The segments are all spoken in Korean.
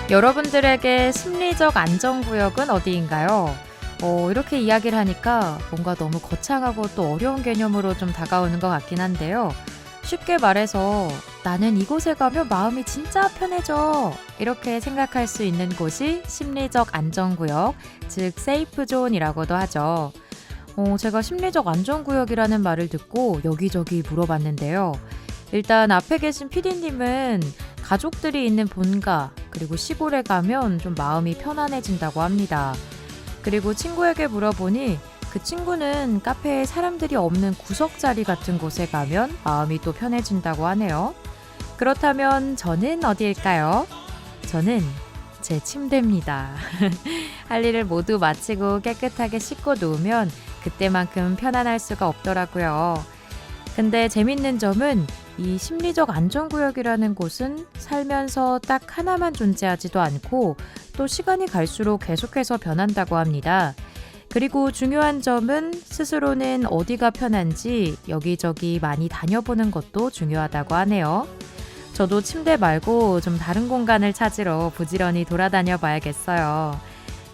여러분들에게 심리적 안정구역은 어디인가요? 이렇게 이야기를 하니까 뭔가 너무 거창하고 또 어려운 개념으로 좀 다가오는 것 같긴 한데요. 쉽게 말해서 나는 이곳에 가면 마음이 진짜 편해져. 이렇게 생각할 수 있는 곳이 심리적 안정구역, 즉 세이프 존이라고도 하죠. 제가 심리적 안정구역이라는 말을 듣고 여기저기 물어봤는데요. 일단 앞에 계신 PD님은 가족들이 있는 본가, 그리고 시골에 가면 좀 마음이 편안해진다고 합니다. 그리고 친구에게 물어보니 그 친구는 카페에 사람들이 없는 구석자리 같은 곳에 가면 마음이 또 편해진다고 하네요. 그렇다면 저는 어디일까요? 저는 제 침대입니다. 할 일을 모두 마치고 깨끗하게 씻고 누우면 그때만큼 편안할 수가 없더라고요. 근데 재밌는 점은 이 심리적 안정구역이라는 곳은 살면서 딱 하나만 존재하지도 않고 또 시간이 갈수록 계속해서 변한다고 합니다. 그리고 중요한 점은 스스로는 어디가 편한지 여기저기 많이 다녀보는 것도 중요하다고 하네요. 저도 침대 말고 좀 다른 공간을 찾으러 부지런히 돌아다녀 봐야겠어요.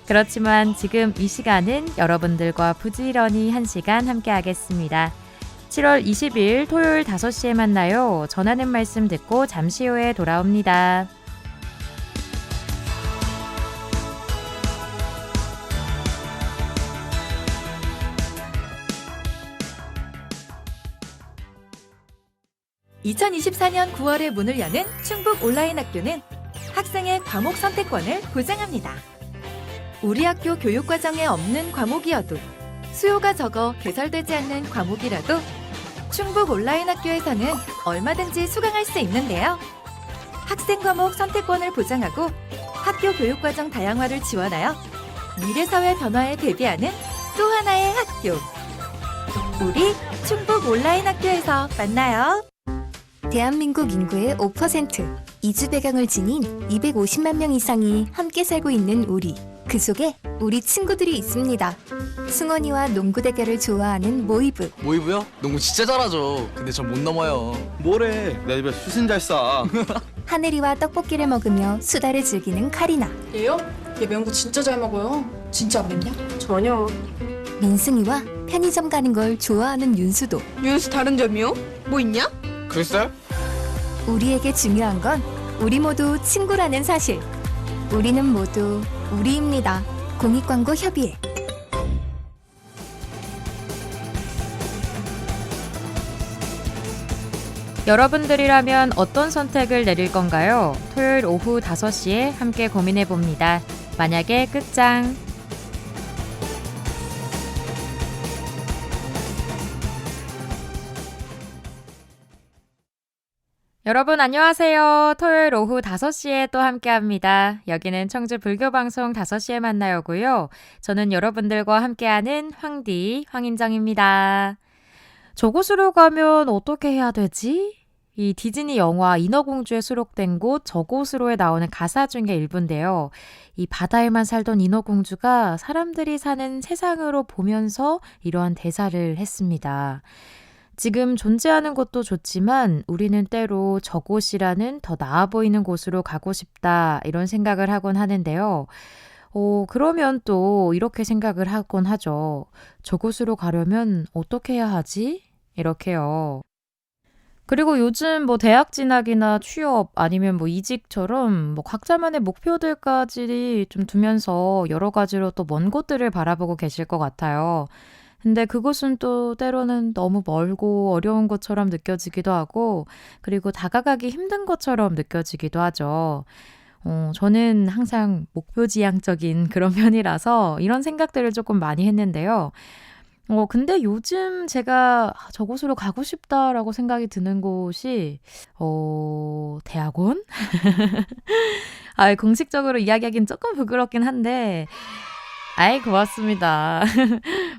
그렇지만 지금 이 시간은 여러분들과 부지런히 한 시간 함께 하겠습니다. 7월 20일 토요일 5시에 만나요. 전하는 말씀 듣고 잠시 후에 돌아옵니다. (2024년 9월에) 문을 여는 충북 온라인 학교는 학생의 과목 선택권을 보장합니다. 우리 학교 교육과정에 없는 과목이어도 수요가 적어 개설되지 않는 과목이라도 충북 온라인 학교에서는 얼마든지 수강할 수 있는데요. 학생 과목 선택권을 보장하고 학교 교육과정 다양화를 지원하여 미래사회 변화에 대비하는 또 하나의 학교. 우리 충북 온라인 학교에서 만나요. 대한민국 인구의 5%, 이주 배경을 지닌 250만 명 이상이 함께 살고 있는 우리. 그 속에 우리 친구들이 있습니다. 승원이와 농구 대결을 좋아하는 모이브. 모이브요? 농구 진짜 잘하죠. 근데 전 못 넘어요. 뭐래? 내 집에 슛은 잘 쏴. 하늘이와 떡볶이를 먹으며 수다를 즐기는 카리나. 얘요? 얘 매운 거 진짜 잘 먹어요. 진짜 안 맵냐? 전혀. 민승이와 편의점 가는 걸 좋아하는 윤수도. 윤수 다른 점이요? 뭐 있냐? 글쎄? 우리에게 중요한 건 우리 모두 친구라는 사실. 우리는 모두 우리입니다. 공익광고 협의회. 여러분들이라면 어떤 선택을 내릴 건가요? 토요일 오후 5시에 함께 고민해 봅니다. 만약에 끝장. 여러분 안녕하세요. 토요일 오후 5시에 또 함께합니다. 여기는 청주 불교방송 5시에 만나요고요. 저는 여러분들과 함께하는 황인정입니다. 저곳으로 가면 어떻게 해야 되지? 이 디즈니 영화 인어공주에 수록된 곳 저곳으로에 나오는 가사 중에 일부인데요. 이 바다에만 살던 인어공주가 사람들이 사는 세상으로 보면서 이러한 대사를 했습니다. 지금 존재하는 곳도 좋지만 우리는 때로 저곳이라는 더 나아 보이는 곳으로 가고 싶다 이런 생각을 하곤 하는데요. 그러면 또 이렇게 생각을 하곤 하죠. 저곳으로 가려면 어떻게 해야 하지? 이렇게요. 그리고 요즘 뭐 대학 진학이나 취업 아니면 뭐 이직처럼 뭐 각자만의 목표들까지 좀 두면서 여러 가지로 또 먼 곳들을 바라보고 계실 것 같아요. 근데 그곳은 또 때로는 너무 멀고 어려운 것처럼 느껴지기도 하고 그리고 다가가기 힘든 것처럼 느껴지기도 하죠. 저는 항상 목표지향적인 그런 편이라서 이런 생각들을 조금 많이 했는데요. 근데 요즘 제가 저곳으로 가고 싶다라고 생각이 드는 곳이 대학원? 공식적으로 이야기하긴 조금 부끄럽긴 한데 아이 고맙습니다.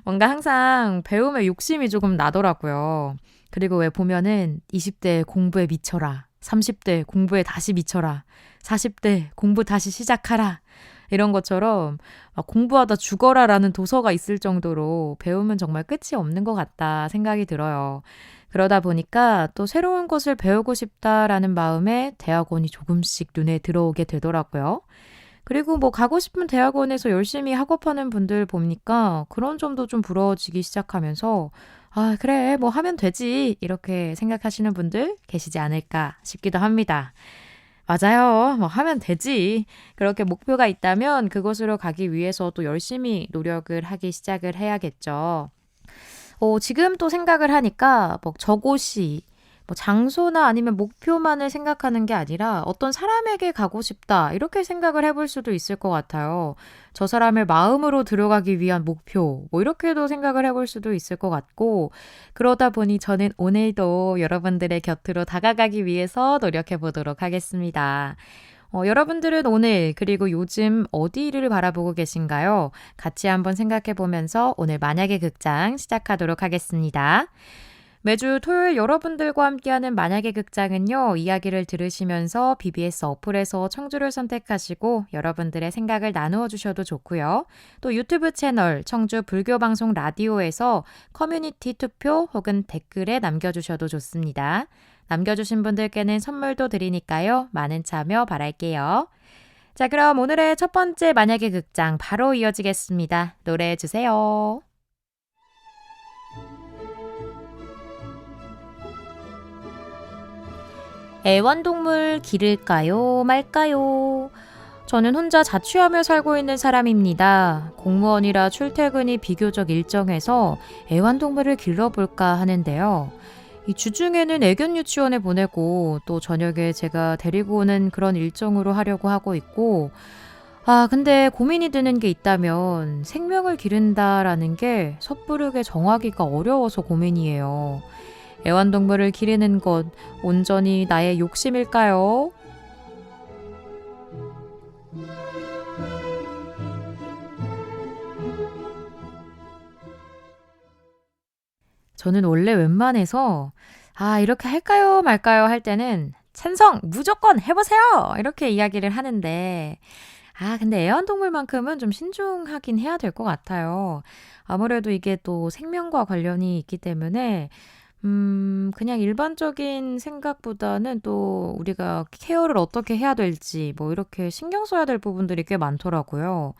뭔가 항상 배움에 욕심이 조금 나더라고요. 그리고 왜 보면은 20대 공부에 미쳐라, 30대 공부에 다시 미쳐라, 40대 공부 다시 시작하라 이런 것처럼 막 공부하다 죽어라라는 도서가 있을 정도로 배우면 정말 끝이 없는 것 같다 생각이 들어요. 그러다 보니까 또 새로운 것을 배우고 싶다라는 마음에 대학원이 조금씩 눈에 들어오게 되더라고요. 그리고 뭐 가고 싶은 대학원에서 열심히 학업하는 분들 보니까 그런 점도 좀 부러워지기 시작하면서 아, 그래, 뭐 하면 되지. 이렇게 생각하시는 분들 계시지 않을까 싶기도 합니다. 맞아요. 뭐 하면 되지. 그렇게 목표가 있다면 그곳으로 가기 위해서 또 열심히 노력을 하기 시작을 해야겠죠. 지금 또 생각을 하니까 뭐 저곳이 뭐 장소나 아니면 목표만을 생각하는 게 아니라 어떤 사람에게 가고 싶다 이렇게 생각을 해볼 수도 있을 것 같아요. 저 사람의 마음으로 들어가기 위한 목표 뭐 이렇게도 생각을 해볼 수도 있을 것 같고 그러다 보니 저는 오늘도 여러분들의 곁으로 다가가기 위해서 노력해 보도록 하겠습니다. 여러분들은 오늘 그리고 요즘 어디를 바라보고 계신가요? 같이 한번 생각해 보면서 오늘 만약의 극장 시작하도록 하겠습니다. 매주 토요일 여러분들과 함께하는 만약의 극장은요. 이야기를 들으시면서 BBS 어플에서 청주를 선택하시고 여러분들의 생각을 나누어 주셔도 좋고요. 또 유튜브 채널 청주 불교방송 라디오에서 커뮤니티 투표 혹은 댓글에 남겨주셔도 좋습니다. 남겨주신 분들께는 선물도 드리니까요. 많은 참여 바랄게요. 자, 그럼 오늘의 첫 번째 만약의 극장 바로 이어지겠습니다. 노래해 주세요. 애완동물 기를까요, 말까요? 저는 혼자 자취하며 살고 있는 사람입니다. 공무원이라 출퇴근이 비교적 일정해서 애완동물을 길러볼까 하는데요. 이 주중에는 애견 유치원에 보내고 또 저녁에 제가 데리고 오는 그런 일정으로 하려고 하고 있고 근데 고민이 드는 게 있다면 생명을 기른다라는 게 섣부르게 정하기가 어려워서 고민이에요. 애완동물을 기르는 것 온전히 나의 욕심일까요? 저는 원래 웬만해서 이렇게 할까요 말까요 할 때는 찬성 무조건 해보세요 이렇게 이야기를 하는데 근데 애완동물만큼은 좀 신중하긴 해야 될 것 같아요. 아무래도 이게 또 생명과 관련이 있기 때문에 그냥 일반적인 생각보다는 또 우리가 케어를 어떻게 해야 될지 뭐 이렇게 신경 써야 될 부분들이 꽤 많더라고요.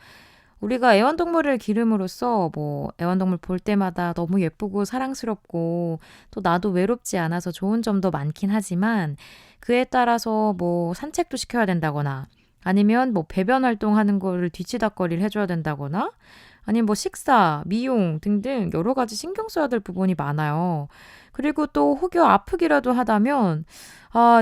우리가 애완동물을 기름으로써 뭐 애완동물 볼 때마다 너무 예쁘고 사랑스럽고 또 나도 외롭지 않아서 좋은 점도 많긴 하지만 그에 따라서 뭐 산책도 시켜야 된다거나 아니면 뭐 배변 활동하는 거를 뒤치다꺼리를 해줘야 된다거나 아니면 뭐 식사, 미용 등등 여러 가지 신경 써야 될 부분이 많아요. 그리고 또 혹여 아프기라도 하다면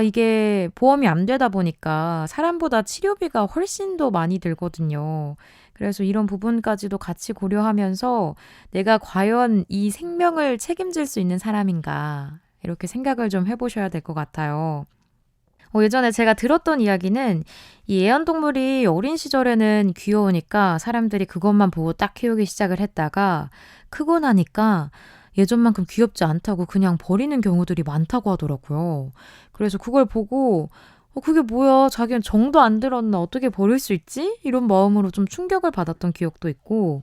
이게 보험이 안 되다 보니까 사람보다 치료비가 훨씬 더 많이 들거든요. 그래서 이런 부분까지도 같이 고려하면서 내가 과연 이 생명을 책임질 수 있는 사람인가 이렇게 생각을 좀 해보셔야 될 것 같아요. 예전에 제가 들었던 이야기는 이 애완동물이 어린 시절에는 귀여우니까 사람들이 그것만 보고 딱 키우기 시작을 했다가 크고 나니까 예전만큼 귀엽지 않다고 그냥 버리는 경우들이 많다고 하더라고요. 그래서 그걸 보고 그게 뭐야 자기는 정도 안 들었나 어떻게 버릴 수 있지? 이런 마음으로 좀 충격을 받았던 기억도 있고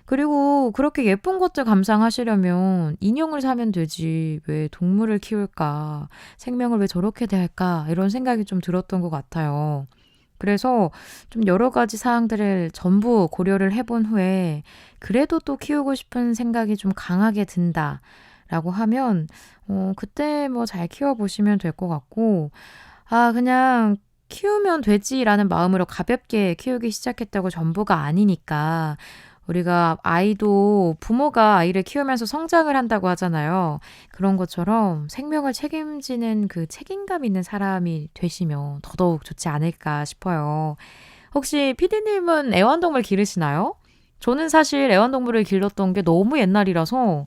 그리고 그렇게 예쁜 것들 감상하시려면 인형을 사면 되지 왜 동물을 키울까 생명을 왜 저렇게 대할까 이런 생각이 좀 들었던 것 같아요. 그래서 좀 여러 가지 사항들을 전부 고려를 해본 후에 그래도 또 키우고 싶은 생각이 좀 강하게 든다라고 하면 그때 뭐 잘 키워보시면 될 것 같고 그냥 키우면 되지라는 마음으로 가볍게 키우기 시작했다고 전부가 아니니까 우리가 아이도 부모가 아이를 키우면서 성장을 한다고 하잖아요. 그런 것처럼 생명을 책임지는 그 책임감 있는 사람이 되시면 더더욱 좋지 않을까 싶어요. 혹시 피디님은 애완동물 기르시나요? 저는 사실 애완동물을 길렀던 게 너무 옛날이라서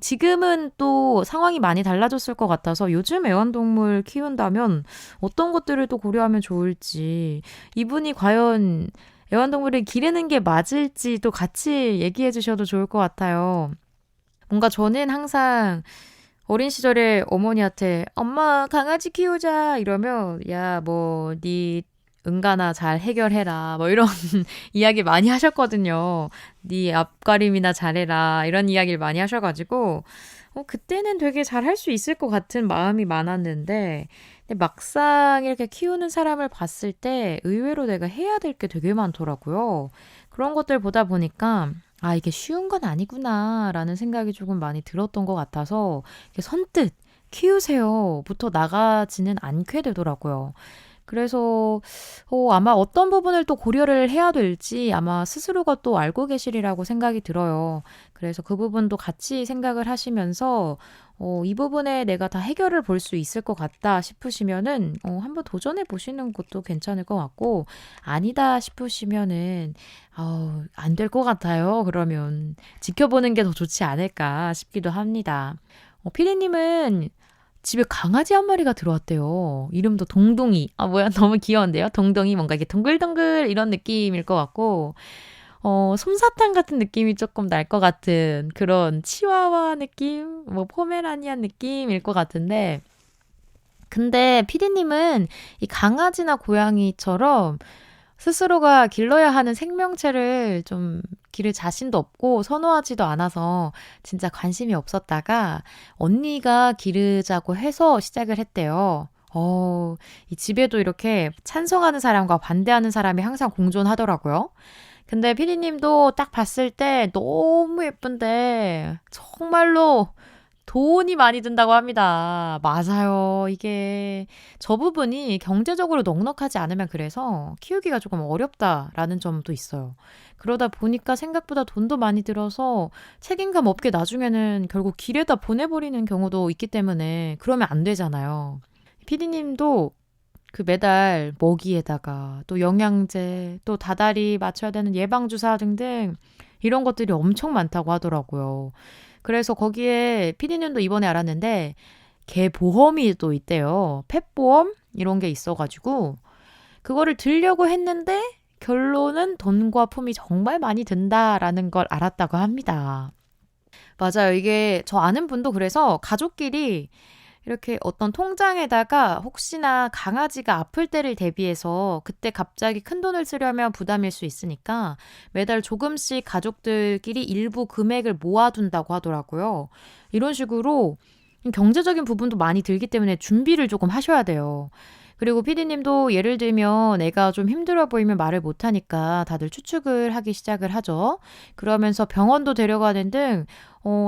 지금은 또 상황이 많이 달라졌을 것 같아서 요즘 애완동물 키운다면 어떤 것들을 또 고려하면 좋을지 이분이 과연 애완동물을 기르는 게 맞을지도 같이 얘기해 주셔도 좋을 것 같아요. 뭔가 저는 항상 어린 시절에 어머니한테 엄마 강아지 키우자 이러면 야, 뭐 네 응가나 잘 해결해라 뭐 이런 이야기 많이 하셨거든요. 네 앞가림이나 잘해라 이런 이야기를 많이 하셔가지고 그때는 되게 잘 할 수 있을 것 같은 마음이 많았는데 근데 막상 이렇게 키우는 사람을 봤을 때 의외로 내가 해야 될 게 되게 많더라고요. 그런 것들 보다 보니까 아, 이게 쉬운 건 아니구나 라는 생각이 조금 많이 들었던 것 같아서 이렇게 선뜻 키우세요부터 나가지는 않게 되더라고요. 그래서 아마 어떤 부분을 또 고려를 해야 될지 아마 스스로가 또 알고 계시리라고 생각이 들어요. 그래서 그 부분도 같이 생각을 하시면서 이 부분에 내가 다 해결을 볼 수 있을 것 같다 싶으시면은 한번 도전해 보시는 것도 괜찮을 것 같고 아니다 싶으시면은 안 될 것 같아요. 그러면 지켜보는 게 더 좋지 않을까 싶기도 합니다. 피디님은 집에 강아지 한 마리가 들어왔대요. 이름도 동동이. 아, 뭐야, 너무 귀여운데요? 동동이 뭔가 이게 동글동글 이런 느낌일 것 같고, 솜사탕 같은 느낌이 조금 날 것 같은 그런 치와와 느낌, 뭐 포메라니안 느낌일 것 같은데, 근데 피디님은 이 강아지나 고양이처럼 스스로가 길러야 하는 생명체를 좀 기를 자신도 없고 선호하지도 않아서 진짜 관심이 없었다가 언니가 기르자고 해서 시작을 했대요. 이 집에도 이렇게 찬성하는 사람과 반대하는 사람이 항상 공존하더라고요. 근데 피디님도 딱 봤을 때 너무 예쁜데 정말로 돈이 많이 든다고 합니다. 맞아요. 이게 저 부분이 경제적으로 넉넉하지 않으면 그래서 키우기가 조금 어렵다라는 점도 있어요. 그러다 보니까 생각보다 돈도 많이 들어서 책임감 없게 나중에는 결국 길에다 보내버리는 경우도 있기 때문에 그러면 안 되잖아요. 피디님도 그 매달 먹이에다가 또 영양제, 또 다달이 맞춰야 되는 예방주사 등등 이런 것들이 엄청 많다고 하더라고요. 그래서 거기에 피디님도 이번에 알았는데 개 보험이 또 있대요. 펫보험 이런 게 있어가지고 그거를 들려고 했는데 결론은 돈과 품이 정말 많이 든다라는 걸 알았다고 합니다. 맞아요. 이게 저 아는 분도 그래서 가족끼리 이렇게 어떤 통장에다가 혹시나 강아지가 아플 때를 대비해서 그때 갑자기 큰돈을 쓰려면 부담일 수 있으니까 매달 조금씩 가족들끼리 일부 금액을 모아둔다고 하더라고요. 이런 식으로 경제적인 부분도 많이 들기 때문에 준비를 조금 하셔야 돼요. 그리고 피디님도 예를 들면 애가 좀 힘들어 보이면 말을 못하니까 다들 추측을 하기 시작을 하죠. 그러면서 병원도 데려가는 등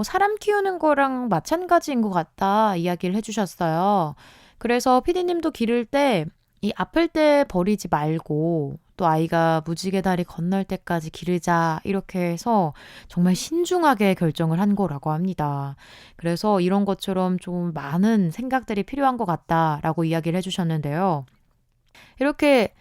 사람 키우는 거랑 마찬가지인 것 같다 이야기를 해주셨어요. 그래서 피디님도 기를 때 이 아플 때 버리지 말고 또 아이가 무지개 다리 건널 때까지 기르자 이렇게 해서 정말 신중하게 결정을 한 거라고 합니다. 그래서 이런 것처럼 좀 많은 생각들이 필요한 것 같다라고 이야기를 해주셨는데요. 이렇게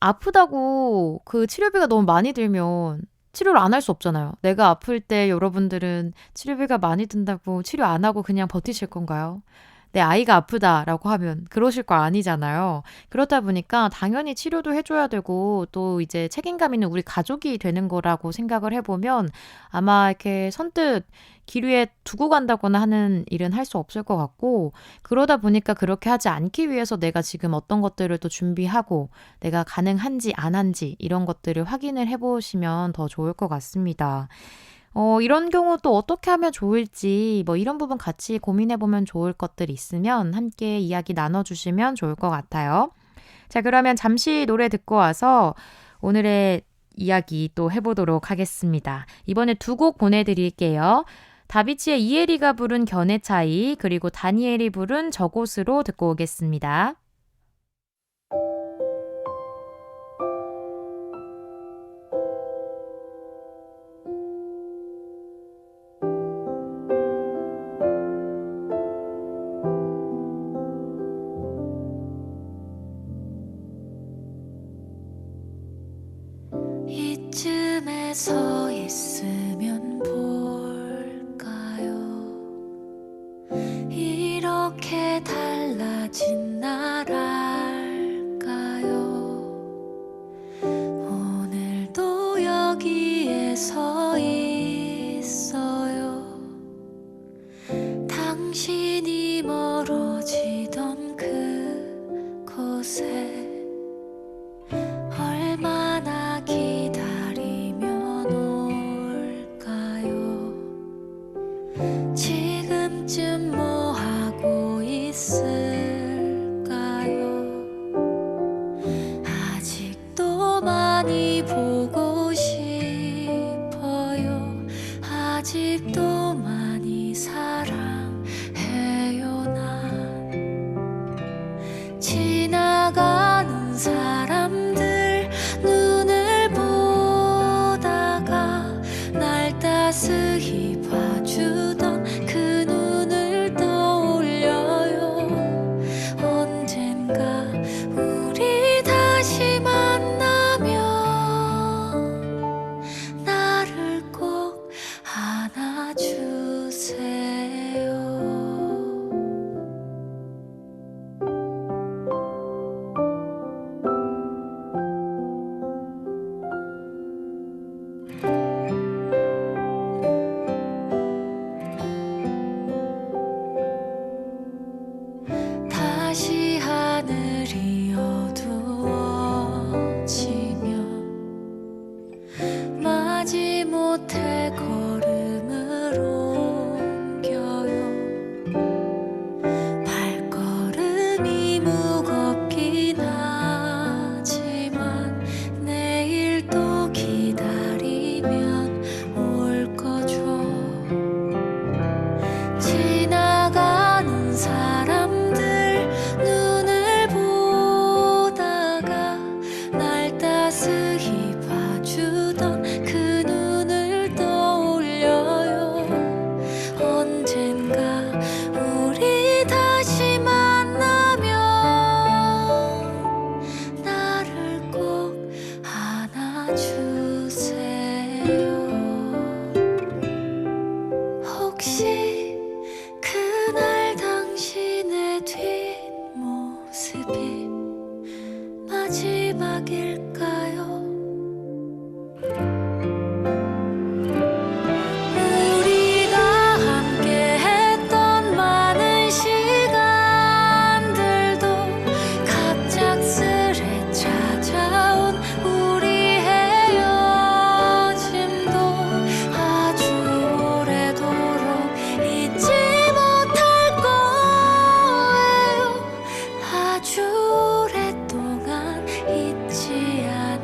아프다고 그 치료비가 너무 많이 들면 치료를 안 할 수 없잖아요. 내가 아플 때 여러분들은 치료비가 많이 든다고 치료 안 하고 그냥 버티실 건가요? 내 아이가 아프다라고 하면 그러실 거 아니잖아요. 그렇다 보니까 당연히 치료도 해줘야 되고 또 이제 책임감 있는 우리 가족이 되는 거라고 생각을 해보면 아마 이렇게 선뜻 기류에 두고 간다거나 하는 일은 할 수 없을 것 같고 그러다 보니까 그렇게 하지 않기 위해서 내가 지금 어떤 것들을 또 준비하고 내가 가능한지 안 한지 이런 것들을 확인을 해보시면 더 좋을 것 같습니다. 이런 경우 또 어떻게 하면 좋을지 뭐 이런 부분 같이 고민해보면 좋을 것들 있으면 함께 이야기 나눠주시면 좋을 것 같아요. 자, 그러면 잠시 노래 듣고 와서 오늘의 이야기 또 해보도록 하겠습니다. 이번에 두 곡 보내드릴게요. 다비치의 이혜리가 부른 견해 차이 그리고 다니엘이 부른 저곳으로 듣고 오겠습니다. 이쯤에 서 있으면 볼까요? 이렇게 달라진 나랄까요? 오늘도 여기에 서 있어요. 당신이 멀어지던 그곳에 지나가는 사람들 눈을 보다가 날 따스히 봐주던 그 눈을 떠올려요. 언젠가 우리 다시 만나면 나를 꼭 안아주세요. 다시 하늘이 어두워지면 마지못해 걸음을 옮겨요. 발걸음이 무겁긴 하지만 내일 또 기다리면 올 거죠. 지나가는 사람들 눈을 보다가 날 따스히 봐주던 그 눈을 떠올려요. 언젠가 우리 다시 만나면 나를 꼭 안아주세요. 혹시 그날 당신의 뒷모습이 마지막일까요? 우리가 함께 했던 많은 시간들도 갑작스레 찾아온 우리 헤어짐도 아주 오래도록 잊지 못할 거예요. 아주 오랫동안 잊지 않을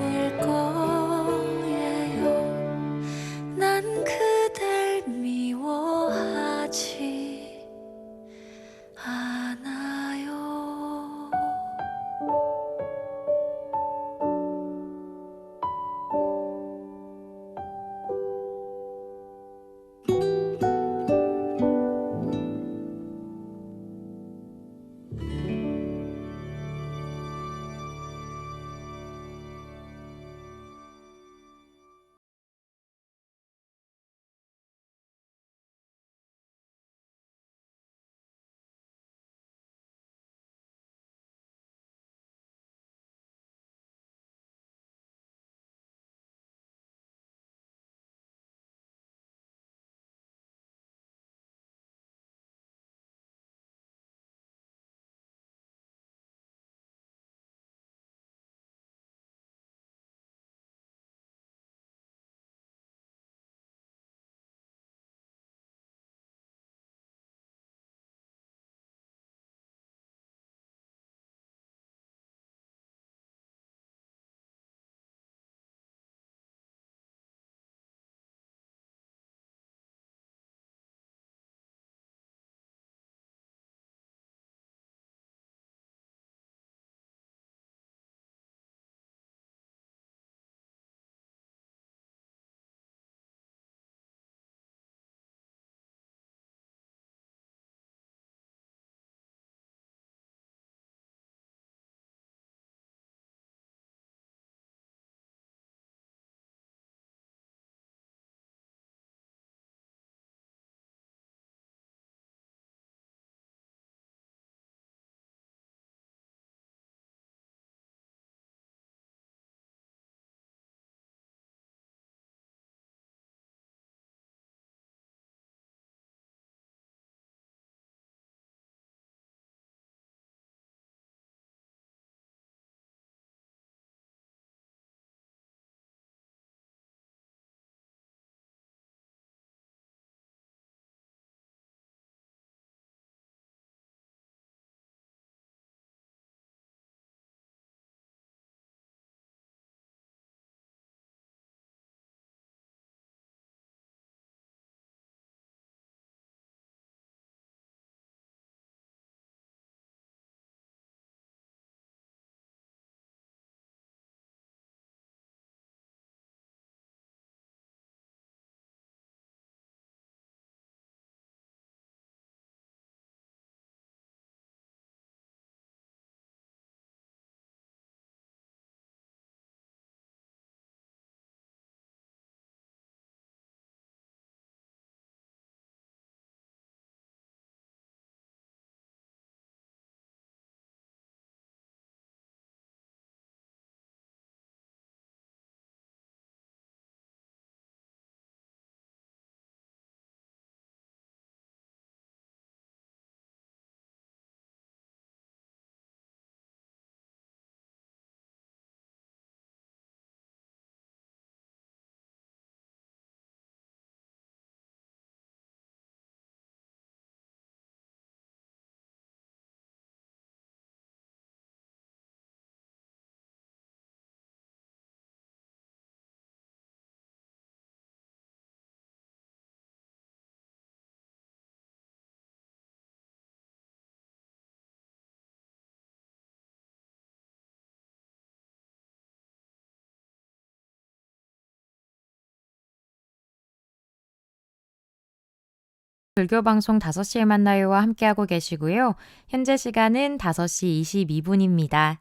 불교 방송 5시에 만나요와 함께하고 계시고요. 현재 시간은 5시 22분입니다.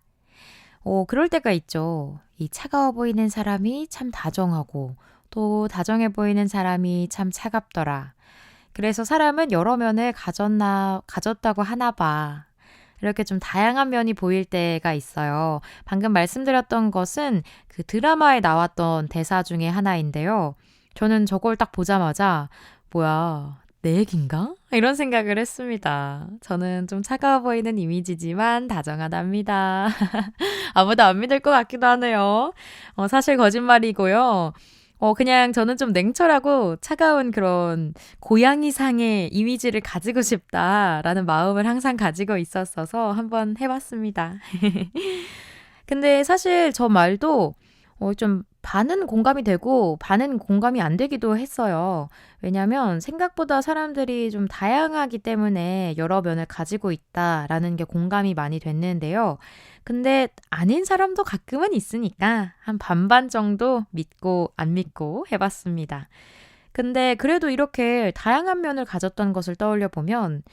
그럴 때가 있죠. 이 차가워 보이는 사람이 참 다정하고 또 다정해 보이는 사람이 참 차갑더라. 그래서 사람은 여러 면을 가졌다고 하나 봐. 이렇게 좀 다양한 면이 보일 때가 있어요. 방금 말씀드렸던 것은 그 드라마에 나왔던 대사 중에 하나인데요. 저는 저걸 딱 보자마자 뭐야, 내 얘긴가? 이런 생각을 했습니다. 저는 좀 차가워 보이는 이미지지만 다정하답니다. 아무도 안 믿을 것 같기도 하네요. 사실 거짓말이고요. 그냥 저는 좀 냉철하고 차가운 그런 고양이상의 이미지를 가지고 싶다라는 마음을 항상 가지고 있었어서 한번 해봤습니다. 근데 사실 저 말도 좀 반은 공감이 되고 반은 공감이 안 되기도 했어요. 왜냐면 생각보다 사람들이 좀 다양하기 때문에 여러 면을 가지고 있다라는 게 공감이 많이 됐는데요. 근데 아닌 사람도 가끔은 있으니까 한 반반 정도 믿고 안 믿고 해봤습니다. 근데 그래도 이렇게 다양한 면을 가졌던 것을 떠올려 보면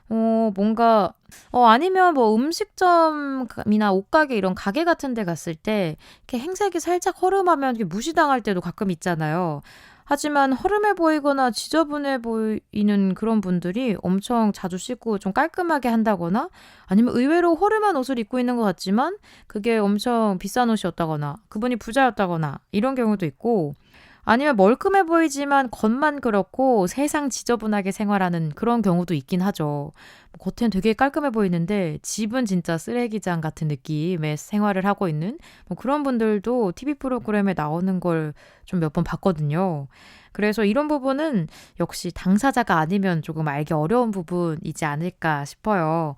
뭔가 아니면 뭐 음식점이나 옷가게 이런 가게 같은 데 갔을 때 이렇게 행색이 살짝 허름하면 이렇게 무시당할 때도 가끔 있잖아요. 하지만 허름해 보이거나 지저분해 보이는 그런 분들이 엄청 자주 씻고 좀 깔끔하게 한다거나 아니면 의외로 허름한 옷을 입고 있는 것 같지만 그게 엄청 비싼 옷이었다거나 그분이 부자였다거나 이런 경우도 있고 아니면 멀끔해 보이지만 겉만 그렇고 세상 지저분하게 생활하는 그런 경우도 있긴 하죠. 겉엔 되게 깔끔해 보이는데 집은 진짜 쓰레기장 같은 느낌의 생활을 하고 있는 그런 분들도 TV 프로그램에 나오는 걸 좀 몇 번 봤거든요. 그래서 이런 부분은 역시 당사자가 아니면 조금 알기 어려운 부분이지 않을까 싶어요.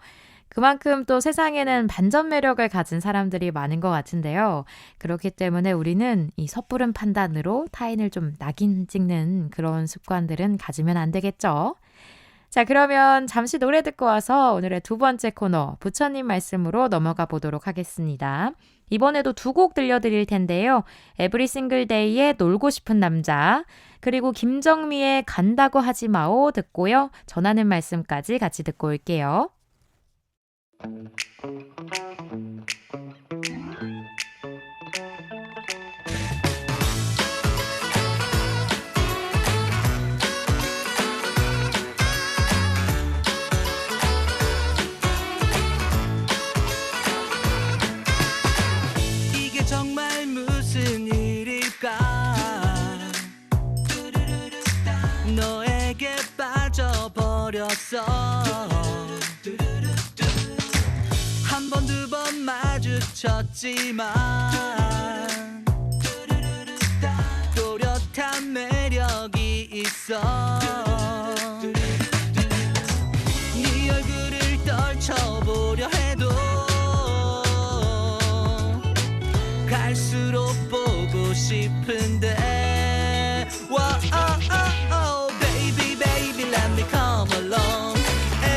그만큼 또 세상에는 반전 매력을 가진 사람들이 많은 것 같은데요. 그렇기 때문에 우리는 이 섣부른 판단으로 타인을 좀 낙인 찍는 그런 습관들은 가지면 안 되겠죠. 자, 그러면 잠시 노래 듣고 와서 오늘의 두 번째 코너 부처님 말씀으로 넘어가 보도록 하겠습니다. 이번에도 두 곡 들려드릴 텐데요. 에브리 싱글 데이의 놀고 싶은 남자 그리고 김정미의 간다고 하지 마오 듣고요. 전하는 말씀까지 같이 듣고 올게요. 이게 정말 무슨 일일까 너에게 빠져버렸어 한 번 두 번 마주쳤지만 또렷한 매력이 있어 네 얼굴을 떨쳐보려 해도 갈수록 보고 싶은데 baby baby let me come along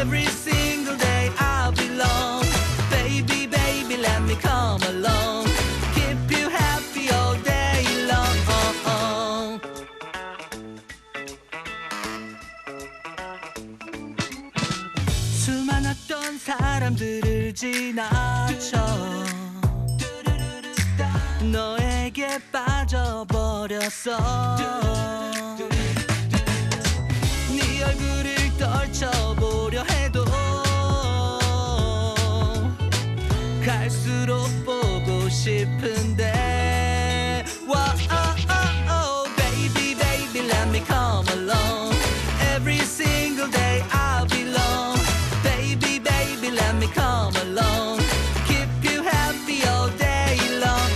every single day I belong baby baby let me come along keep you happy all day long 수많았던 사람들을 지나쳐 너에게 빠져버렸어 네 얼굴을 떨쳐보려 해도 갈수록 보고 싶은데 baby baby let me come along every single day I belong baby baby let me come along keep you happy all day long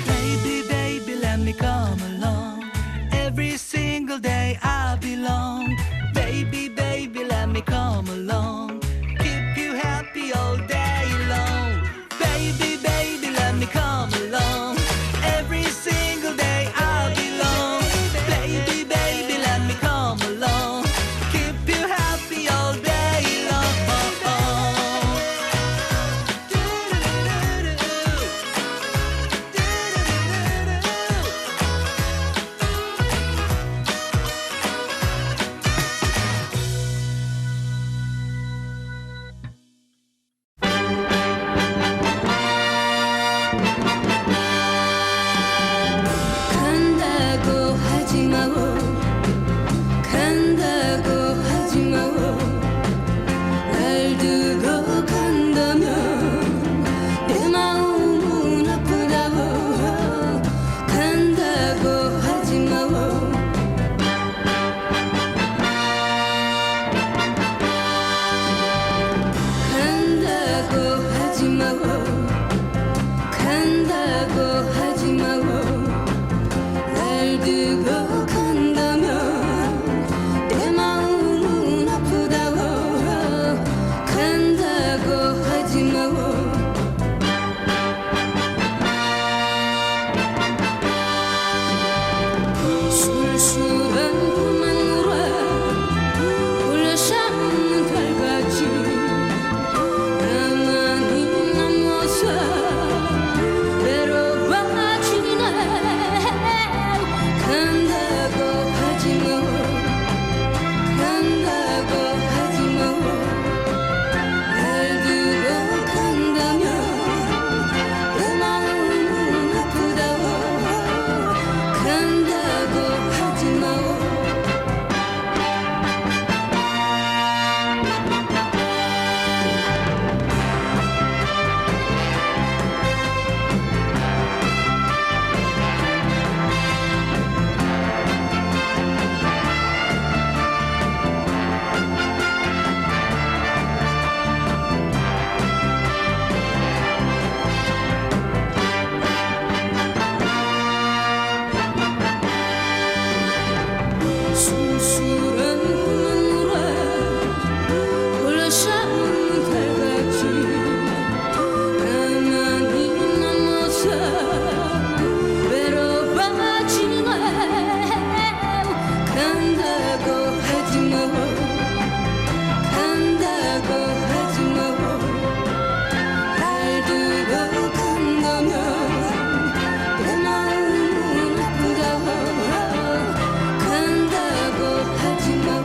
baby baby let me come along every single day I belong baby baby let me come along keep you happy all day long baby me come along. Every single day I belong. Baby, baby, let me come along. Keep you happy all day long. 간다고 하지 마오 간다고 하지 마오 날 두고 간다면 내 마음은 아프다고 간다고 하지 마오 간다고 하지 마오 간다고 하지 마오 날 두고 간다면 내 마음은 아프다고 간다고 하지 마오 술술한 그만 놀아 홀려삼는 달같이 나만이 남아서 외로워지네 간다고 하지 마오 간다고 하지 마오 날 두고 간다면 내 마음은 아프다고 간다고 하지 마오 술술한 그만 놀아 홀려삼는 달같이 나만이 남아서 외로워지네 간다고 하지 마오 간다고 하지 마오 날 두고 간다면 내 마음은 아프다고 간다고 하지 마오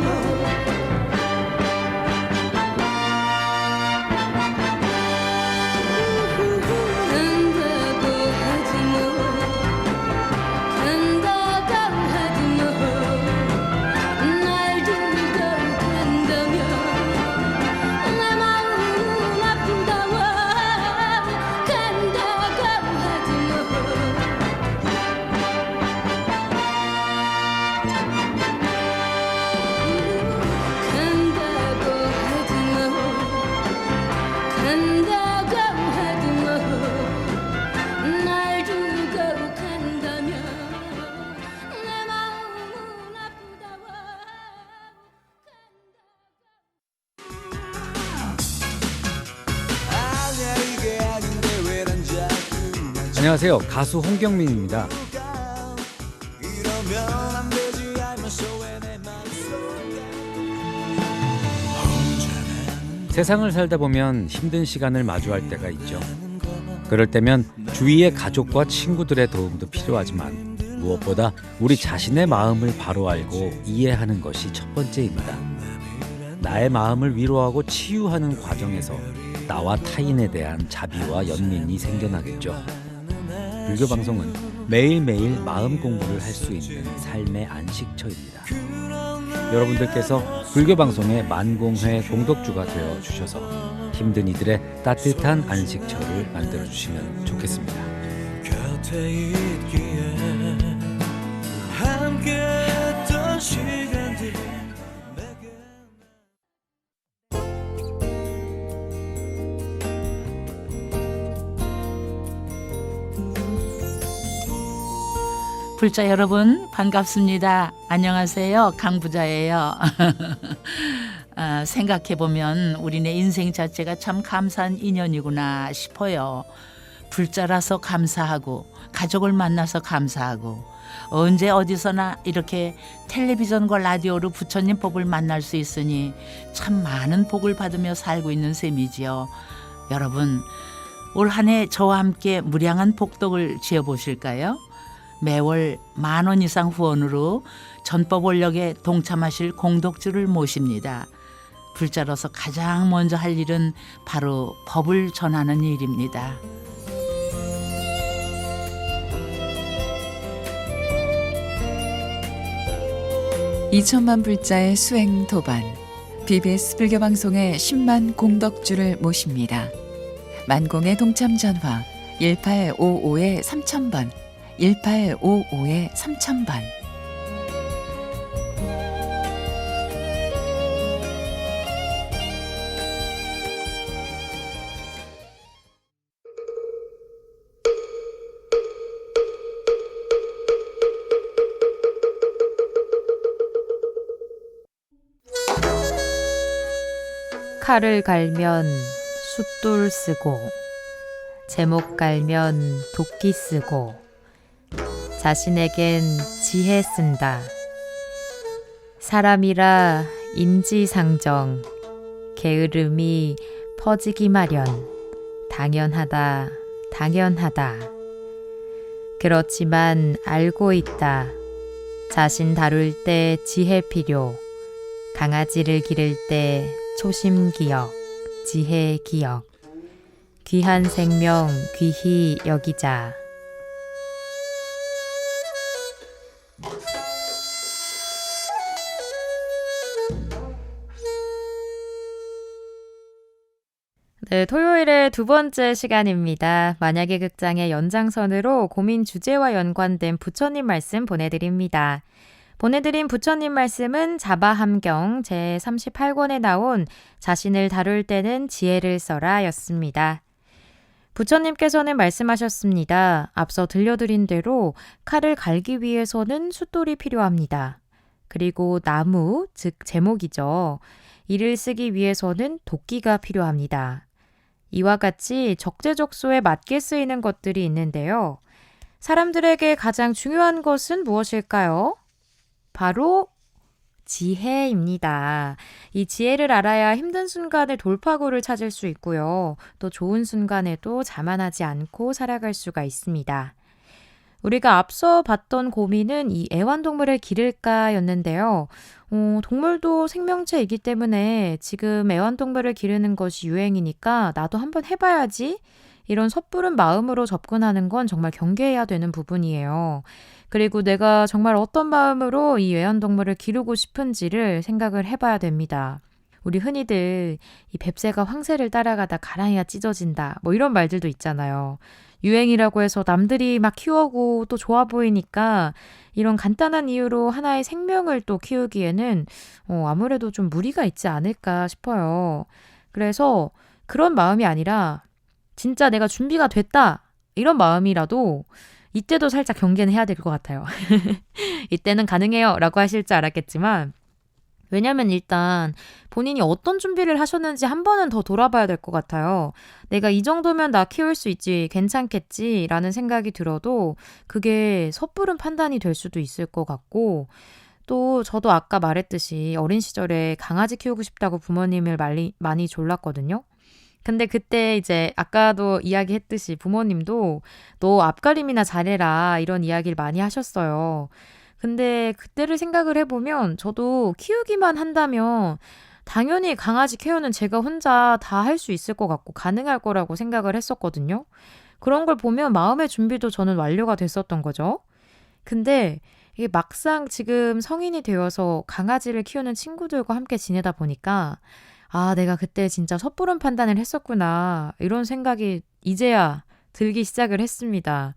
간다고 하지 마오 간다고 하지 마오 날 두고 간다면 내 마음은 아프다고 간다고 하지 마오 간다고 하지 마오 간다고 하지 마오 날 두고 간다면 내 마음은 아프다고 아니야 이게 아닌데 왜 난 자꾸 안녕하세요. 가수 홍경민입니다. 이러면 안 되지 알면서 왜내 맘속에 세상을 살다 보면 힘든 시간을 마주할 때가 있죠. 그럴 때면 주위의 가족과 친구들의 도움도 필요하지만 무엇보다 우리 자신의 마음을 바로 알고 이해하는 것이 첫 번째입니다. 나의 마음을 위로하고 치유하는 과정에서 나와 타인에 대한 자비와 연민이 생겨나겠죠. 불교 방송은 매일매일 마음 공부를 할 수 있는 삶의 안식처입니다. 여러분들께서 불교 방송의 만공회 공덕주가 되어 주셔서 힘든 이들의 따뜻한 안식처를 만들어 주시면 좋겠습니다. 곁에 있기에 함께했던 시간들 내게 불자 여러분 반갑습니다. 안녕하세요. 강부자예요. 생각해보면 우리네 인생 자체가 참 감사한 인연이구나 싶어요. 불자라서 감사하고 가족을 만나서 감사하고 언제 어디서나 이렇게 텔레비전과 라디오로 부처님 법을 만날 수 있으니 참 많은 복을 받으며 살고 있는 셈이지요. 여러분 올 한 해 저와 함께 무량한 복덕을 지어보실까요? 매월 10,000원 이상 후원으로 전법 원력에 동참하실 공덕주를 모십니다. 불자로서 가장 먼저 할 일은 바로 법을 전하는 일입니다. (2000만) 불자의 수행 도반 BBS 불교방송의 10만 공덕주를 모십니다. 만공의 동참 전화 1855-3000번 1855-3000번. 칼을 갈면 숫돌 쓰고 제목 갈면 도끼 쓰고 자신에겐 지혜 쓴다. 사람이라 인지상정 게으름이 퍼지기 마련. 당연하다 당연하다. 그렇지만 알고 있다. 자신 다룰 때 지혜 필요. 강아지를 기를 때 초심 기억, 지혜 기억. 귀한 생명 귀히 여기자. 네, 토요일의 두 번째 시간입니다. 만약의 극장의 연장선으로 고민 주제와 연관된 부처님 말씀 보내드립니다. 보내드린 부처님 말씀은 자바함경 제38권에 나온 자신을 다룰 때는 지혜를 써라 였습니다. 부처님께서는 말씀하셨습니다. 앞서 들려드린 대로 칼을 갈기 위해서는 숫돌이 필요합니다. 그리고 나무, 즉 제목이죠. 이를 쓰기 위해서는 도끼가 필요합니다. 이와 같이 적재적소에 맞게 쓰이는 것들이 있는데요. 사람들에게 가장 중요한 것은 무엇일까요? 바로 지혜입니다. 이 지혜를 알아야 힘든 순간에 돌파구를 찾을 수 있고요. 또 좋은 순간에도 자만하지 않고 살아갈 수가 있습니다. 우리가 앞서 봤던 고민은 이 애완동물을 기를까였는데요. 동물도 생명체이기 때문에 지금 애완동물을 기르는 것이 유행이니까 나도 한번 해봐야지. 이런 섣부른 마음으로 접근하는 건 정말 경계해야 되는 부분이에요. 그리고 내가 정말 어떤 마음으로 이 애완동물을 기르고 싶은지를 생각을 해봐야 됩니다. 우리 흔히들 이 뱁새가 황새를 따라가다 가랑이가 찢어진다 뭐 이런 말들도 있잖아요. 유행이라고 해서 남들이 막 키우고 또 좋아 보이니까 이런 간단한 이유로 하나의 생명을 또 키우기에는 아무래도 좀 무리가 있지 않을까 싶어요. 그래서 그런 마음이 아니라 진짜 내가 준비가 됐다 이런 마음이라도 이때도 살짝 경계는 해야 될 것 같아요. 이때는 가능해요 라고 하실 줄 알았겠지만 왜냐면 일단 본인이 어떤 준비를 하셨는지 한 번은 더 돌아봐야 될 것 같아요. 내가 이 정도면 나 키울 수 있지 괜찮겠지 라는 생각이 들어도 그게 섣부른 판단이 될 수도 있을 것 같고 또 저도 아까 말했듯이 어린 시절에 강아지 키우고 싶다고 부모님을 많이 졸랐거든요. 근데 그때 이제 아까도 이야기했듯이 부모님도 너 앞가림이나 잘해라 이런 이야기를 많이 하셨어요. 근데 그때를 생각을 해보면 저도 키우기만 한다면 당연히 강아지 케어는 제가 혼자 다 할 수 있을 것 같고 가능할 거라고 생각을 했었거든요. 그런 걸 보면 마음의 준비도 저는 완료가 됐었던 거죠. 근데 이게 막상 지금 성인이 되어서 강아지를 키우는 친구들과 함께 지내다 보니까 아, 내가 그때 진짜 섣부른 판단을 했었구나. 이런 생각이 이제야 들기 시작을 했습니다.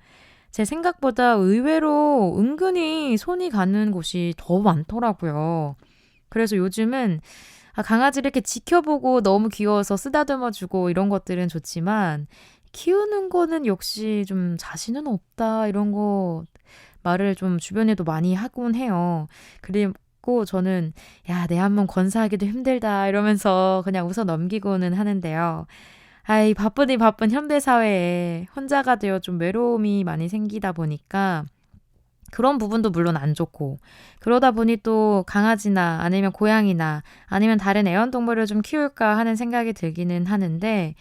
제 생각보다 의외로 은근히 손이 가는 곳이 더 많더라고요. 그래서 요즘은 강아지를 이렇게 지켜보고 너무 귀여워서 쓰다듬어주고 이런 것들은 좋지만 키우는 거는 역시 좀 자신은 없다 이런 거 말을 좀 주변에도 많이 하곤 해요. 그리고 저는 야, 내 한번 권사하기도 힘들다 이러면서 그냥 웃어 넘기고는 하는데요. 아이, 바쁘니 바쁜 현대사회에 혼자가 되어 좀 외로움이 많이 생기다 보니까 그런 부분도 물론 안 좋고, 그러다 보니 또 강아지나 아니면 고양이나 아니면 다른 애완동물을 좀 키울까 하는 생각이 들기는 하는데,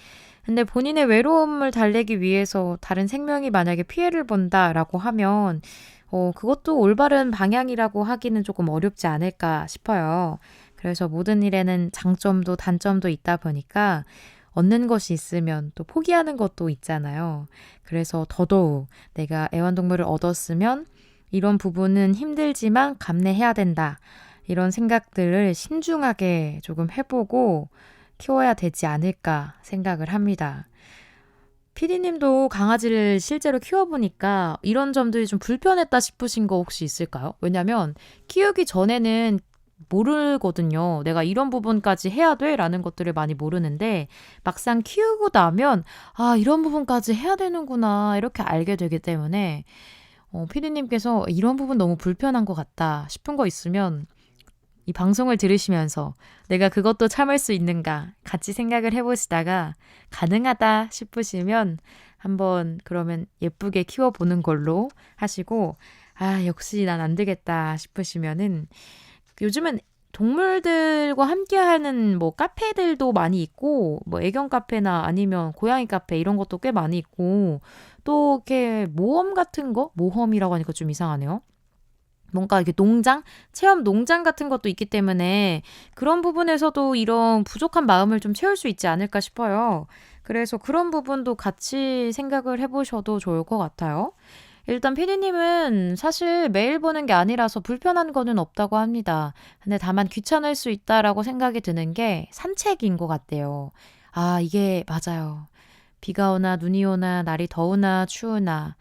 근데 본인의 외로움을 달래기 위해서 다른 생명이 만약에 피해를 본다라고 하면 그것도 올바른 방향이라고 하기는 조금 어렵지 않을까 싶어요. 그래서 모든 일에는 장점도 단점도 있다 보니까 얻는 것이 있으면 또 포기하는 것도 있잖아요. 그래서 더더욱 내가 애완동물을 얻었으면 이런 부분은 힘들지만 감내해야 된다. 이런 생각들을 신중하게 조금 해보고 키워야 되지 않을까 생각을 합니다. 피디님도 강아지를 실제로 키워보니까 이런 점들이 좀 불편했다 싶으신 거 혹시 있을까요? 왜냐면 키우기 전에는 모르거든요. 내가 이런 부분까지 해야 돼? 라는 것들을 많이 모르는데 막상 키우고 나면 아, 이런 부분까지 해야 되는구나 이렇게 알게 되기 때문에 피디님께서 이런 부분 너무 불편한 것 같다 싶은 거 있으면 이 방송을 들으시면서 내가 그것도 참을 수 있는가 같이 생각을 해보시다가 가능하다 싶으시면 한번 그러면 예쁘게 키워보는 걸로 하시고, 아, 역시 난 안 되겠다 싶으시면은 요즘은 동물들과 함께하는 뭐 카페들도 많이 있고, 뭐 애견 카페나 아니면 고양이 카페 이런 것도 꽤 많이 있고, 또 이렇게 모험 같은 거? 모험이라고 하니까 좀 이상하네요. 뭔가 이렇게 농장? 체험 농장 같은 것도 있기 때문에 그런 부분에서도 이런 부족한 마음을 좀 채울 수 있지 않을까 싶어요. 그래서 그런 부분도 같이 생각을 해보셔도 좋을 것 같아요. 일단 피디님은 사실 매일 보는 게 아니라서 불편한 거는 없다고 합니다. 근데 다만 귀찮을 수 있다라고 생각이 드는 게 산책인 것 같대요. 아, 이게 맞아요. 비가 오나 눈이 오나 날이 더우나 추우나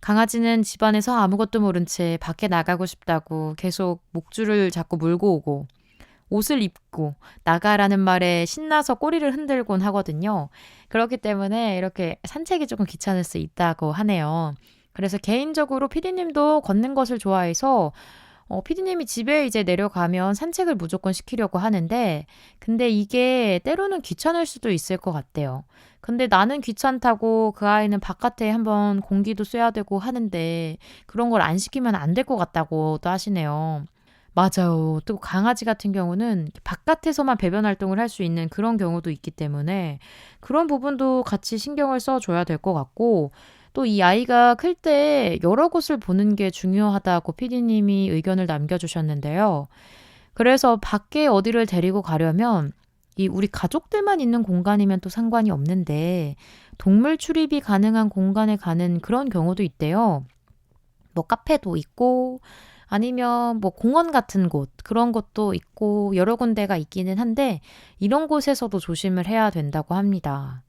강아지는 집안에서 아무것도 모른 채 밖에 나가고 싶다고 계속 목줄을 자꾸 물고 오고 옷을 입고 나가라는 말에 신나서 꼬리를 흔들곤 하거든요. 그렇기 때문에 이렇게 산책이 조금 귀찮을 수 있다고 하네요. 그래서 개인적으로 피디님도 걷는 것을 좋아해서 피디님이 집에 이제 내려가면 산책을 무조건 시키려고 하는데 근데 이게 때로는 귀찮을 수도 있을 것 같대요. 근데 나는 귀찮다고 그 아이는 바깥에 한번 공기도 쐬야 되고 하는데 그런 걸 안 시키면 안 될 것 같다고 또 하시네요. 맞아요. 또 강아지 같은 경우는 바깥에서만 배변 활동을 할 수 있는 그런 경우도 있기 때문에 그런 부분도 같이 신경을 써줘야 될 것 같고 또 이 아이가 클 때 여러 곳을 보는 게 중요하다고 피디님이 의견을 남겨주셨는데요. 그래서 밖에 어디를 데리고 가려면 이 우리 가족들만 있는 공간이면 또 상관이 없는데 동물 출입이 가능한 공간에 가는 그런 경우도 있대요. 뭐 카페도 있고 아니면 뭐 공원 같은 곳 그런 것도 있고 여러 군데가 있기는 한데 이런 곳에서도 조심을 해야 된다고 합니다.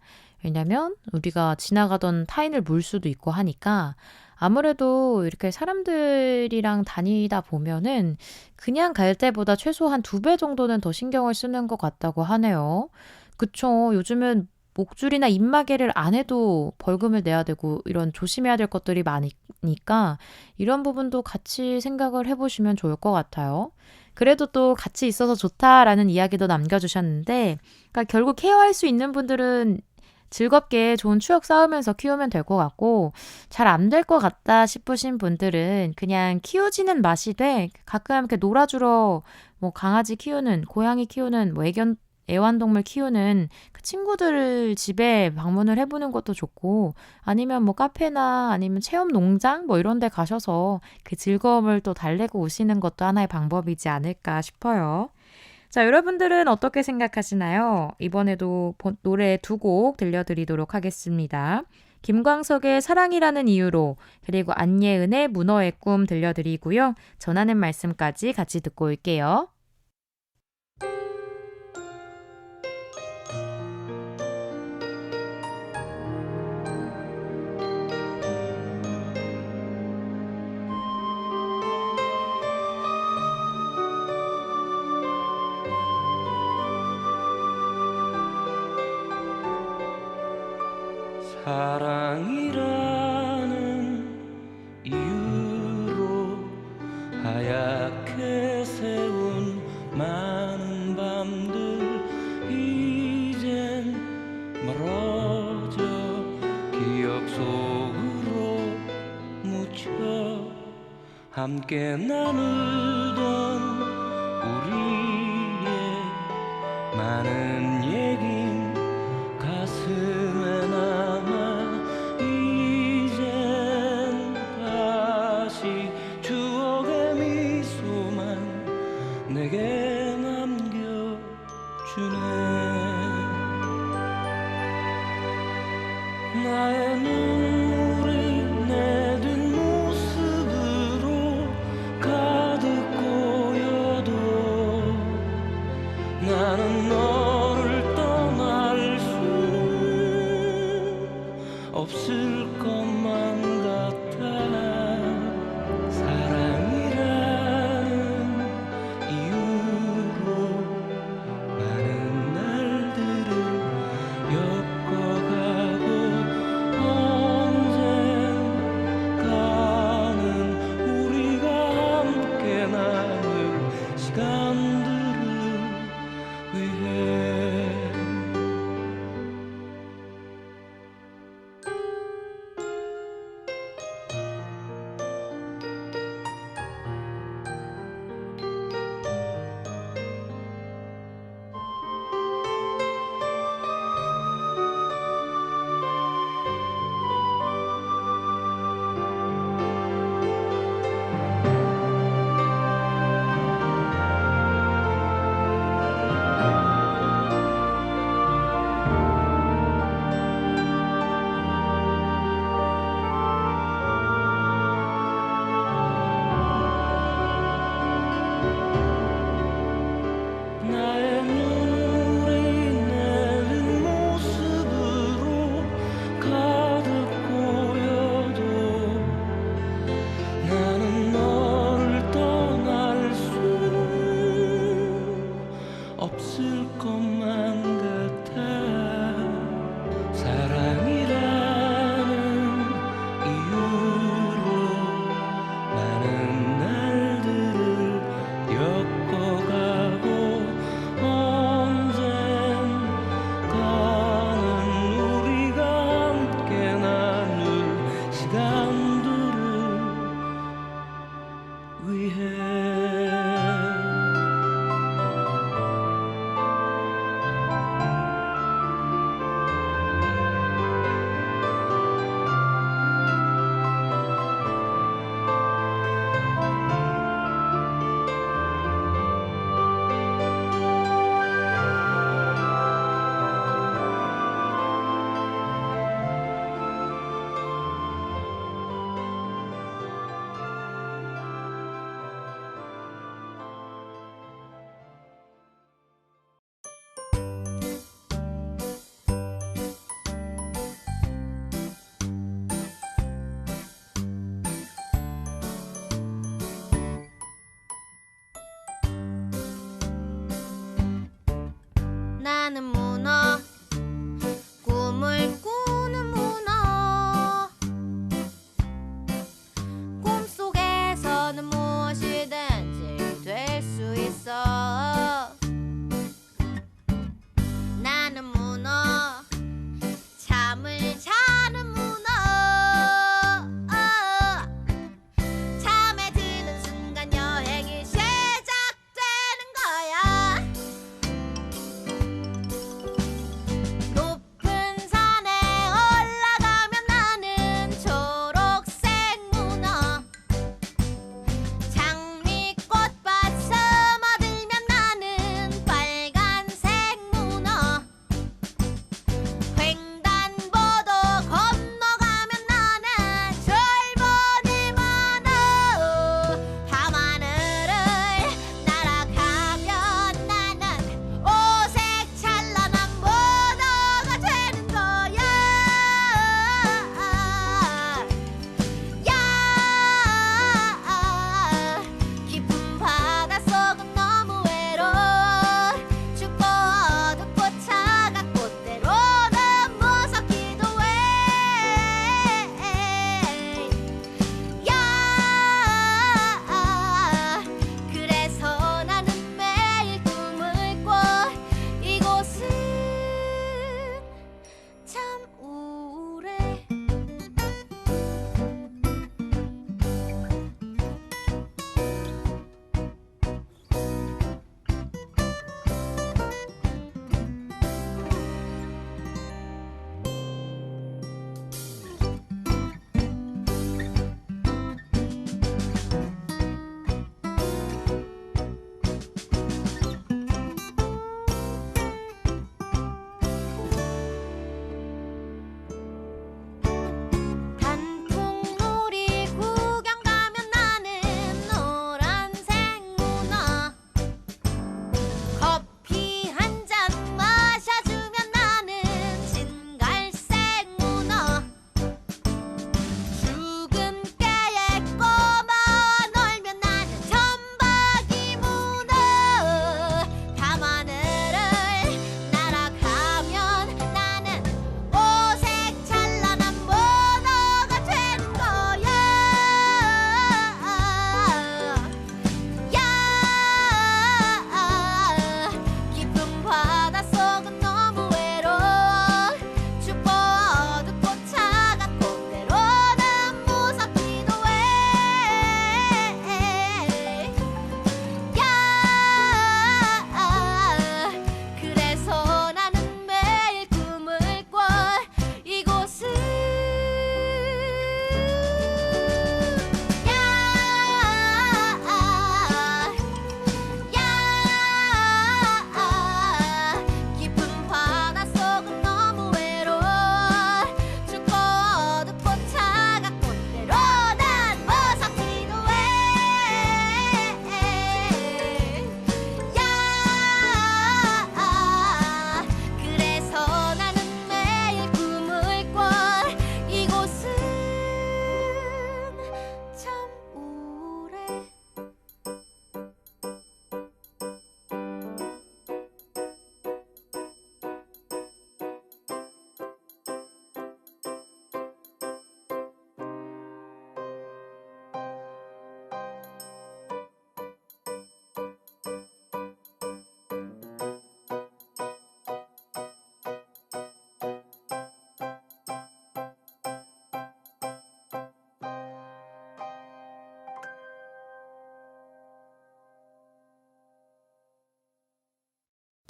왜냐면 우리가 지나가던 타인을 물 수도 있고 하니까 아무래도 이렇게 사람들이랑 다니다 보면은 그냥 갈 때보다 최소한 2배 정도는 더 신경을 쓰는 것 같다고 하네요. 그쵸. 요즘은 목줄이나 입마개를 안 해도 벌금을 내야 되고 이런 조심해야 될 것들이 많으니까 이런 부분도 같이 생각을 해보시면 좋을 것 같아요. 그래도 또 같이 있어서 좋다라는 이야기도 남겨주셨는데 그러니까 결국 케어할 수 있는 분들은 즐겁게 좋은 추억 쌓으면서 키우면 될 것 같고 잘 안 될 것 같다 싶으신 분들은 그냥 키우지는 마시되 가끔 이렇게 놀아주러 뭐 강아지 키우는 고양이 키우는 뭐 애완동물 키우는 그 친구들 집에 방문을 해보는 것도 좋고 아니면 뭐 카페나 아니면 체험 농장 뭐 이런 데 가셔서 그 즐거움을 또 달래고 오시는 것도 하나의 방법이지 않을까 싶어요. 자, 여러분들은 어떻게 생각하시나요? 이번에도 노래 2곡 들려드리도록 하겠습니다. 김광석의 사랑이라는 이유로 그리고 안예은의 문어의 꿈 들려드리고요. 전하는 말씀까지 같이 듣고 올게요. 사랑이라는 이유로 하얗게 세운 많은 밤들 이젠 멀어 함께 나누던 우리의 많은 얘긴 가슴에 남아 이젠 다시 추억의 미소만 내게 남겨주네. 나의 눈물이 내 뒷모습으로 가득 고여도 나는 너를 떠날 수는 없을 것만 같아. 사랑이라는 이유로 많은 날들을 엮어가고 언젠가는 우리가 함께 나눌 시간들을 위해. 나의 눈물이 내 뒷모습으로 가득 고여도 나는 너를 떠날 수는 없을 것만 같아. 사랑이라는 이유로 많은 날들을 엮어가고 언젠가는 우리가 함께 나눌 시간들을 위해.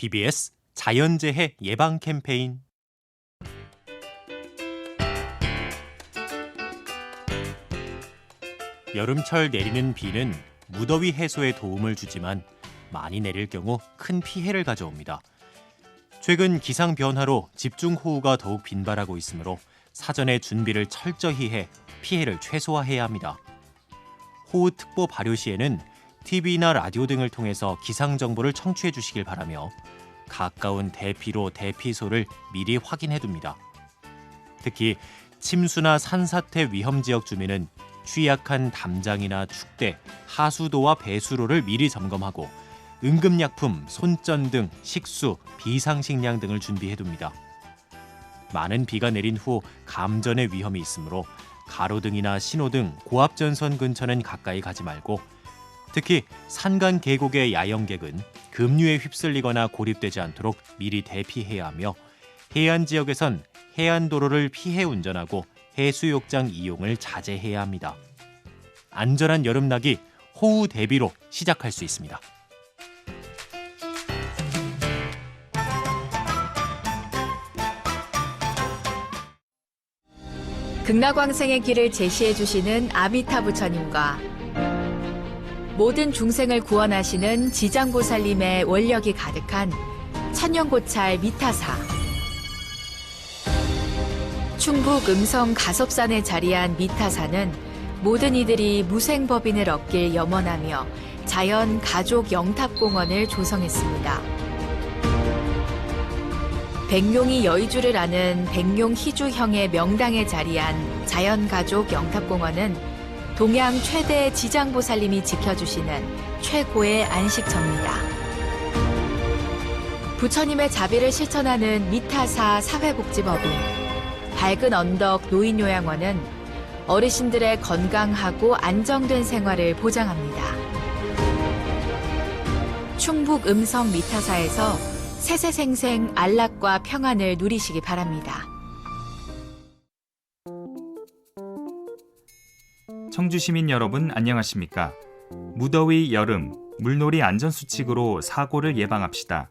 BBS 자연재해 예방 캠페인. 여름철 내리는 비는 무더위 해소에 도움을 주지만 많이 내릴 경우 큰 피해를 가져옵니다. 최근 기상 변화로 집중호우가 더욱 빈발하고 있으므로 사전에 준비를 철저히 해 피해를 최소화해야 합니다. 호우특보 발효 시에는 TV나 라디오 등을 통해서 기상 정보를 청취해 주시길 바라며 가까운 대피로 대피소를 미리 확인해 둡니다. 특히 침수나 산사태 위험 지역 주민은 취약한 담장이나 축대, 하수도와 배수로를 미리 점검하고 응급약품, 손전 등 식수, 비상식량 등을 준비해 둡니다. 많은 비가 내린 후 감전의 위험이 있으므로 가로등이나 신호등, 고압전선 근처는 가까이 가지 말고 특히 산간 계곡의 야영객은 급류에 휩쓸리거나 고립되지 않도록 미리 대피해야 하며 해안 지역에선 해안도로를 피해 운전하고 해수욕장 이용을 자제해야 합니다. 안전한 여름나기 호우 대비로 시작할 수 있습니다. 극락왕생의 길을 제시해 주시는 아미타 부처님과 모든 중생을 구원하시는 지장보살님의 원력이 가득한 천년고찰 미타사. 충북 음성 가섭산에 자리한 미타사는 모든 이들이 무생법인을 얻길 염원하며 자연 가족 영탑공원을 조성했습니다. 백룡이 여의주를 아는 백룡희주형의 명당에 자리한 자연가족 영탑공원은 동양 최대 지장보살님이 지켜주시는 최고의 안식처입니다. 부처님의 자비를 실천하는 미타사 사회복지법인, 밝은 언덕 노인요양원은 어르신들의 건강하고 안정된 생활을 보장합니다. 충북 음성 미타사에서 세세생생 안락과 평안을 누리시기 바랍니다. 청주 시민 여러분 안녕하십니까? 무더위 여름 물놀이 안전수칙으로 사고를 예방합시다.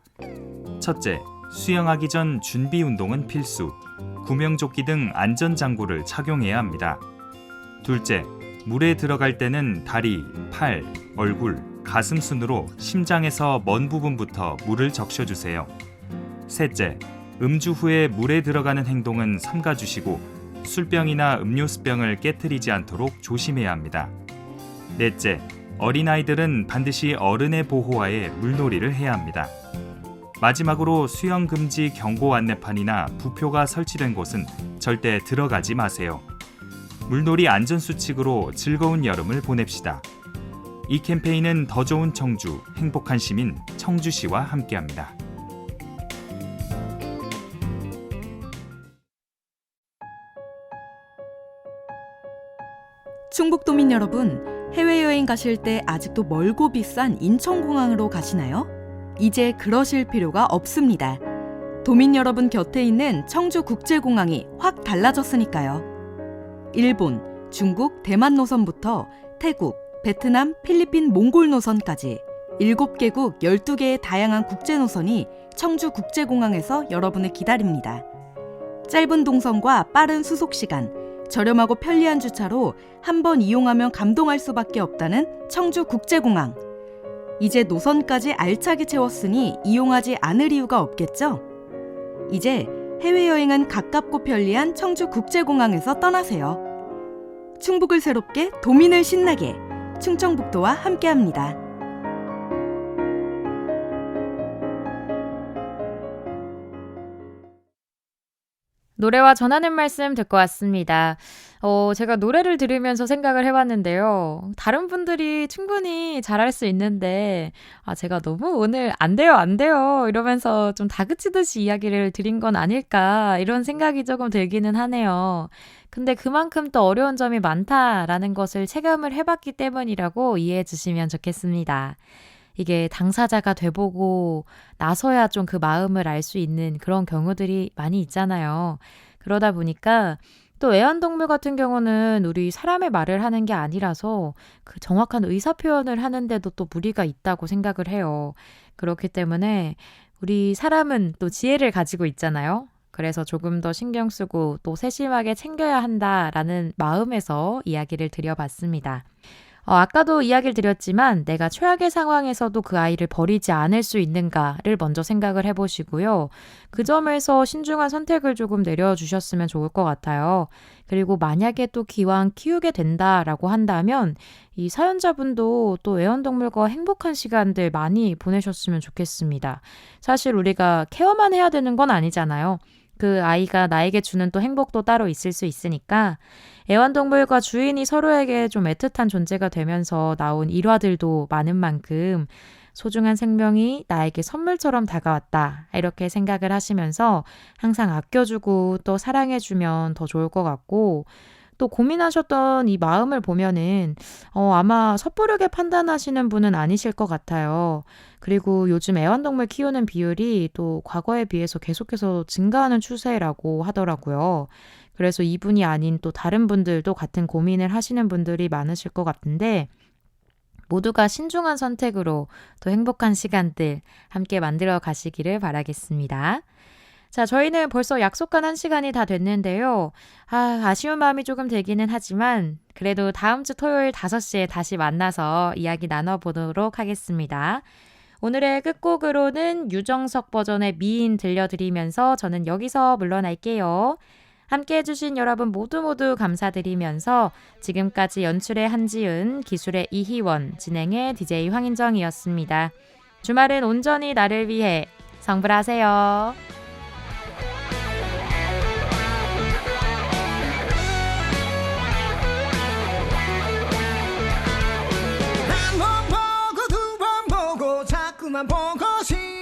첫째, 수영하기 전 준비 운동은 필수. 구명조끼 등 안전장구를 착용해야 합니다. 둘째, 물에 들어갈 때는 다리, 팔, 얼굴, 가슴 순으로 심장에서 먼 부분부터 물을 적셔주세요. 셋째, 음주 후에 물에 들어가는 행동은 삼가주시고 술병이나 음료수병을 깨트리지 않도록 조심해야 합니다. 넷째, 어린아이들은 반드시 어른의 보호하에 물놀이를 해야 합니다. 마지막으로 수영 금지 경고 안내판이나 부표가 설치된 곳은 절대 들어가지 마세요. 물놀이 안전수칙으로 즐거운 여름을 보냅시다. 이 캠페인은 더 좋은 청주, 행복한 시민 청주시와 함께합니다. 충북도민 여러분, 해외여행 가실 때 아직도 멀고 비싼 인천공항으로 가시나요? 이제 그러실 필요가 없습니다. 도민 여러분 곁에 있는 청주국제공항이 확 달라졌으니까요. 일본, 중국, 대만 노선부터 태국, 베트남, 필리핀, 몽골 노선까지 7개국 12개의 다양한 국제 노선이 청주국제공항에서 여러분을 기다립니다. 짧은 동선과 빠른 수속시간, 저렴하고 편리한 주차로 한 번 이용하면 감동할 수밖에 없다는 청주국제공항. 이제 노선까지 알차게 채웠으니 이용하지 않을 이유가 없겠죠? 이제 해외여행은 가깝고 편리한 청주국제공항에서 떠나세요. 충북을 새롭게, 도민을 신나게, 충청북도와 함께합니다. 노래와 전하는 말씀 듣고 왔습니다. 제가 노래를 들으면서 생각을 해봤는데요. 다른 분들이 충분히 잘할 수 있는데, 제가 너무 오늘 안 돼요, 이러면서 좀 다그치듯이 이야기를 드린 건 아닐까, 이런 생각이 조금 들기는 하네요. 근데 그만큼 또 어려운 점이 많다라는 것을 체감을 해봤기 때문이라고 이해해 주시면 좋겠습니다. 이게 당사자가 돼보고 나서야 좀 그 마음을 알 수 있는 그런 경우들이 많이 있잖아요. 그러다 보니까 또 애완동물 같은 경우는 우리 사람의 말을 하는 게 아니라서 그 정확한 의사표현을 하는데도 또 무리가 있다고 생각을 해요. 그렇기 때문에 우리 사람은 또 지혜를 가지고 있잖아요. 그래서 조금 더 신경 쓰고 또 세심하게 챙겨야 한다라는 마음에서 이야기를 드려봤습니다. 아까도 이야기를 드렸지만 내가 최악의 상황에서도 그 아이를 버리지 않을 수 있는가를 먼저 생각을 해보시고요. 그 점에서 신중한 선택을 조금 내려주셨으면 좋을 것 같아요. 그리고 만약에 또 기왕 키우게 된다라고 한다면 이 사연자분도 또 애완동물과 행복한 시간들 많이 보내셨으면 좋겠습니다. 사실 우리가 케어만 해야 되는 건 아니잖아요. 그 아이가 나에게 주는 또 행복도 따로 있을 수 있으니까 애완동물과 주인이 서로에게 좀 애틋한 존재가 되면서 나온 일화들도 많은 만큼 소중한 생명이 나에게 선물처럼 다가왔다. 이렇게 생각을 하시면서 항상 아껴주고 또 사랑해주면 더 좋을 것 같고 또 고민하셨던 이 마음을 보면은 아마 섣부르게 판단하시는 분은 아니실 것 같아요. 그리고 요즘 애완동물 키우는 비율이 또 과거에 비해서 계속해서 증가하는 추세라고 하더라고요. 그래서 이분이 아닌 또 다른 분들도 같은 고민을 하시는 분들이 많으실 것 같은데 모두가 신중한 선택으로 또 행복한 시간들 함께 만들어 가시기를 바라겠습니다. 자, 저희는 벌써 약속한 1시간이 다 됐는데요. 아쉬운 마음이 조금 들기는 하지만 그래도 다음 주 토요일 5시에 다시 만나서 이야기 나눠보도록 하겠습니다. 오늘의 끝곡으로는 유정석 버전의 미인 들려드리면서 저는 여기서 물러날게요. 함께 해주신 여러분 모두 감사드리면서 지금까지 연출의 한지은, 기술의 이희원, 진행의 DJ 황인정이었습니다. 주말은 온전히 나를 위해 성불하세요. 한 번 보고 두 번 보고 자꾸만 보고 싶어